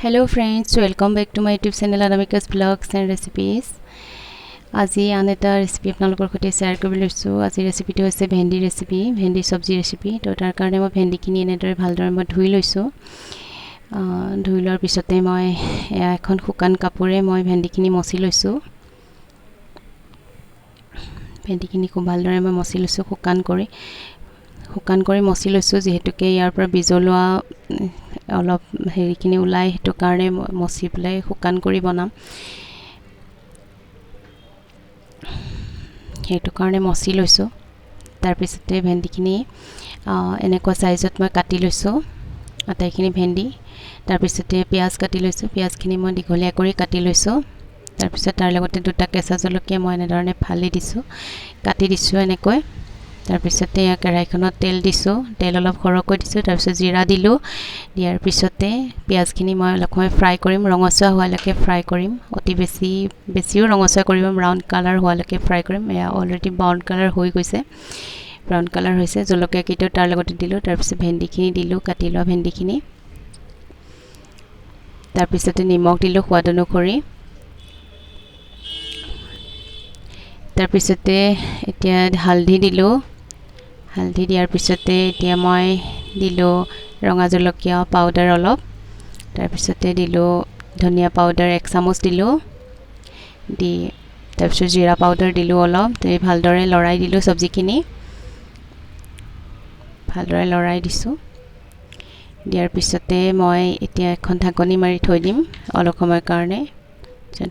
Hello friends, welcome back to my YouTube channel Anamika's Vlogs and Recipes. আজি আন এটা recipe আপোনালোকৰ সৈতে শেয়াৰ কৰিব লৈছো। আজি ৰেচিপিটো হৈছে ভেন্ডি ৰেচিপি, ভেন্ডি সবজি ৰেচিপি। তো তাৰ কাৰণে মই ভেন্ডিখিনি এনেদৰে ভালদৰে মই ধুই লৈছো। ধুই লোৱাৰ পিছতে মই এখন শুকান কাপোৰে মই ভেন্ডিখিনি মচি লৈছো। ভেন্ডিখিনি খুব ভালদৰে মই মচি লৈছো শুকান কৰি মচি লৈছো, যেহেতুকে ইয়াৰ পৰা বিজলোৱা অলপ হেৰিখিনি ওলাই, হেতু কাৰণে মচি পেলাই শুকান কৰি বনাম। হেতু কাৰণে মচি লৈছো। তাৰ পিছতে ভেন্ডিখিনি এনেকুৱা সাইজত মই কাটি লৈছো, আটাইখিনি ভেন্ডি। তাৰ পিছতে পিয়াজ কাটি লৈছো, পিয়াজখিনি মই দীঘলীয়া কৰি কাটি লৈছো। তাৰ পিছত তাৰ লগতে দুটা কেঁচা জলকীয়া মই এনেধৰণে ফালি দিছো, কাটি দিছো এনেকৈ। তাৰ পিছতে কেৰাহীখনত তেল দিছো, তেল অলপ সৰহকৈ দিছো। তাৰ পিছত জিৰা দিলো, দিয়াৰ পিছতে পিয়াজখিনি মই অলপ সময় ফ্ৰাই কৰিম, ৰঙচুৱা হোৱালৈকে ফ্ৰাই কৰিম। অতি বেছিও ৰঙচুৱা কৰিম, ব্ৰাউন কালাৰ হোৱালৈকে ফ্ৰাই কৰিম। এয়া অলৰেডি ব্ৰাউন কালাৰ হৈ গৈছে, ব্ৰাউন কালাৰ হৈছে। জলকীয়া কিটো তাৰ লগতে দিলো, তাৰ পিছত ভেন্ডিখিনি দিলো, কাটি লোৱা ভেন্ডিখিনি। তাৰ পিছতে নিমখ দিলো সোৱাদ অনুসৰি। তাৰ পিছতে এতিয়া হালধি দিলো, হালধি দিয়াৰ পিছতে এতিয়া মই দিলো ৰঙা জলকীয়া পাউডাৰ অলপ। তাৰ পিছতে দিলো ধনিয়া পাউডাৰ 1 চামুচ দিলো, দি তাৰ পিছত জিৰা পাউডাৰ দিলো অলপ। এই ভালদৰে লৰাই দিলো, সবজিখিনি ভালদৰে লৰাই দিছো। দিয়াৰ পিছতে মই এতিয়া এখন ঢাকনি মাৰি থৈ দিম অলপ সময়ৰ কাৰণে।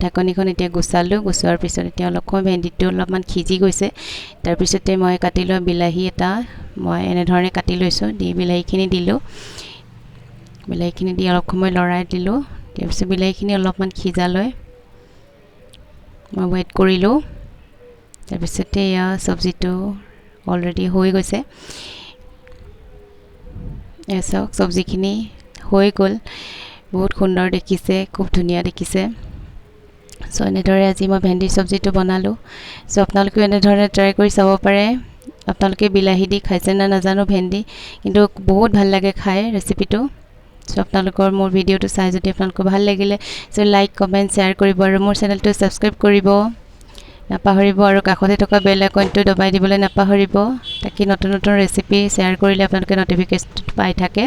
ঢাকনিখন এতিয়া গুচালো, গুচোৱাৰ পিছত এতিয়া অলপ সময় ভেন্ডিটো অলপমান সিজি গৈছে। তাৰ পিছতে মই কাটি লোৱা বিলাহী এটা মই এনেধৰণে কাটি লৈছো, দি বিলাহীখিনি দিলো। বিলাহীখিনি দি অলপ সময় লৰাই দিলো। তাৰ পিছত বিলাহীখিনি অলপমান সিজালৈ মই ৱেইট কৰিলো। তাৰ পিছতে এয়া সবজিটো অলৰেডি হৈ গৈছে। এসব সবজিখিনি হৈ গ'ল, বহুত সুন্দৰ দেখিছে, খুব ধুনীয়া দেখিছে। সো এনেদৰে আজি মই ভেন্ডি সবজিটো বনালো। সো আপোনালোকে এনেদৰে ট্ৰাই কৰি চাব পাৰে। আপোনালোকে বিলাহী দি খাইছে না নাজানো ভেন্ডি, কিন্তু বহুত ভাল লাগে খাই ৰেচিপিটো। সো আপোনালোকৰ মোৰ ভিডিওটো চাই যদি আপোনালোকৰ ভাল লাগিলে সো লাইক কমেন্ট শ্বেয়াৰ কৰিব আৰু মোৰ চেনেলটো সাবস্ক্ৰাইব কৰিব নাপাহৰিব, আৰু কাষতে থকা বেল আইকনটো দবাই দিবলৈ নাপাহৰিব, তাকি নতুন নতুন ৰেচিপি শ্বেয়াৰ কৰিলে আপোনালোকে নটিফিকেশ্যন পাই থাকে।